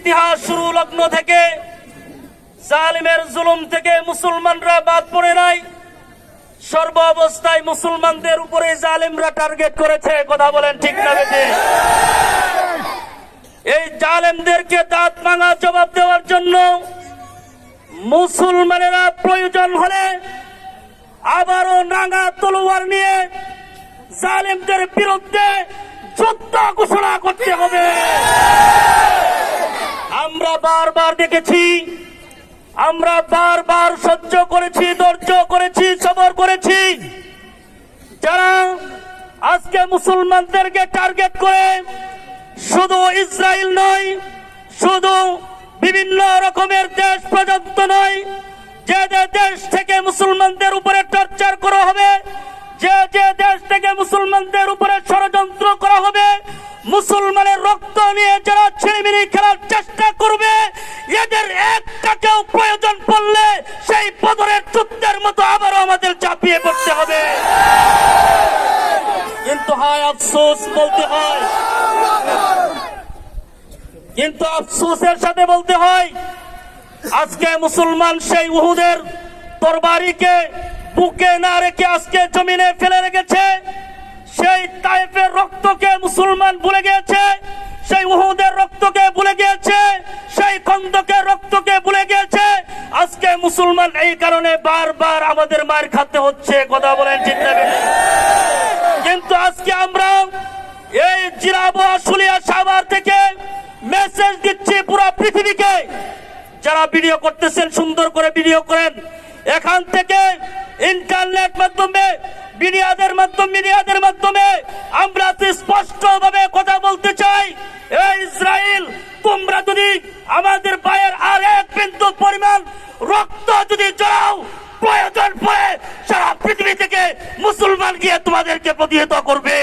ইতিহাস শুরু লগ্ন থেকে জালিমের জুলুম থেকে মুসলমানরা বাদ পড়ে নাই। সর্ব অবস্থায় মুসলমানদের উপরে জালিমরা টার্গেট করেছে। কথা বলেন ঠিক না বেঠিক? এই জালেমদেরকে দাঁত ভাঙা জবাব দেওয়ার জন্য মুসলমানেরা প্রয়োজন হলে আবারও নাঙ্গা তলোয়ার নিয়ে জালেমদের বিরুদ্ধে যুদ্ধ ঘোষণা করতে হবে। আমরা বারবার দেখেছি, আমরা বারবার সহ্য করেছি, ধৈর্য করেছি, সবর করেছি। যারা আজকে মুসলমানদেরকে টার্গেট করে শুধু ইসরায়েল নয়, শুধু বিভিন্ন রকমের দেশ পর্যন্ত নয়, যে যে দেশ থেকে মুসলমানদের উপরে টর্চার করা হবে, যে যে দেশ থেকে মুসলমানদের উপরে ষড়যন্ত্র করা হবে, মুসলমানের রক্ত নিয়ে যারা ছিনিমিনি খেলার চেষ্টা করবে, এদের একটাকেও প্রয়োজন পড়লে সেই বদরের যুদ্ধের মতো আবারও আমাদের চাপিয়ে পড়তে হবে। কিন্তু হয় আফসোস, বলতে হয়, কিন্তু আফসোসের সাথে বলতে হয়, আজকে মুসলমান সেই উহুদের তরবারিকে বুকে না রেখে আজকে জমিনে ফেলে রেখেছে। সেই তায়েফের রক্তকে মুসলমান ভুলে গিয়েছে, সেই উহুদের রক্তকে ভুলে গিয়েছে, সেই খন্দকের রক্তকে ভুলে গিয়েছে। আজকে মুসলমান এই কারণে বারবার আমাদের মার খেতে হচ্ছে। কথা বলেন ঠিক না? কিন্তু আজকে আমরা এই জিরাবো আশুলিয়া সাভার থেকে মেসেজ দিচ্ছি পুরো পৃথিবীকে, যারা ভিডিও করতেছেন সুন্দর করে ভিডিও করেন। এখান থেকে ইন্টারনেট মাধ্যমে মিডিয়াদের মাধ্যমে আমরা স্পষ্ট ভাবে কথা বলতে চাই, এই ইসরায়েল, তোমরা যদি আমাদের ভাইয়ের আর এক বিন্দু পরিমাণ রক্ত যদি জড়াও, প্রয়োজন পড়ে সারা পৃথিবী থেকে মুসলমান গিয়ে তোমাদেরকে প্রতিহত করবে।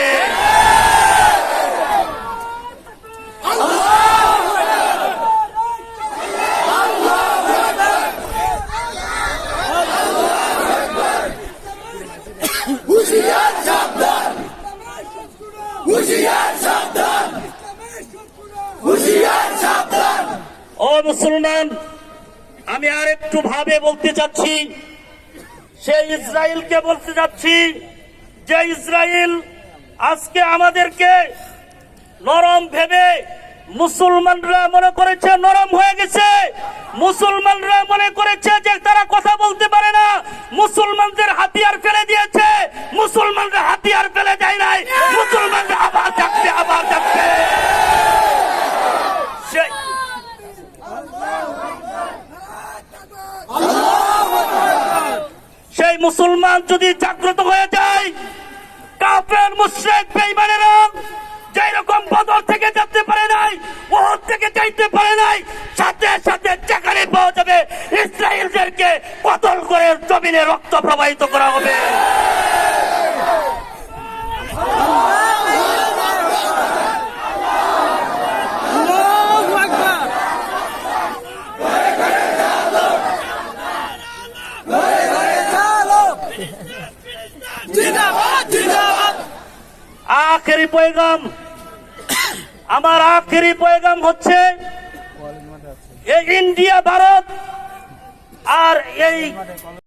ও মুসলমান, আমি আর একটু ভাবে বলতে চাচ্ছি, সেই ইসরায়েলকে বলতে চাচ্ছি, যে ইসরায়েল আজকে আমাদেরকে নরম ভেবে মুসলমানরা মনে করেছে নরম হয়ে গেছে। মুসলমানরা মনে করেছে যে তারা কথা বলতে পারে না, মুসলমানদের হাতিয়ার ফেলে দিয়েছে। মুসলমানরা হাতিয়ার ফেলে দেয় নাই, মুসলমানরা আবার ডাকবে, আবার ডাকবে। সেই মুসলমান যদি জাগ্রত হয়ে যায়, কাফের মুশরিক বেঈমানেরা যেই রকম বদর থেকে যেতে পারে নাই, উহুদ থেকে যাইতে পারে নাই, সাথে সাথে যেখানে পাওয়া যাবে ইসরায়েলদেরকে কতল করে জমিনে রক্ত প্রবাহিত করা হবে। আখেরি পয়গাম, আমার আখেরি পয়গাম হচ্ছে, এই ইন্ডিয়া, ভারত আর এই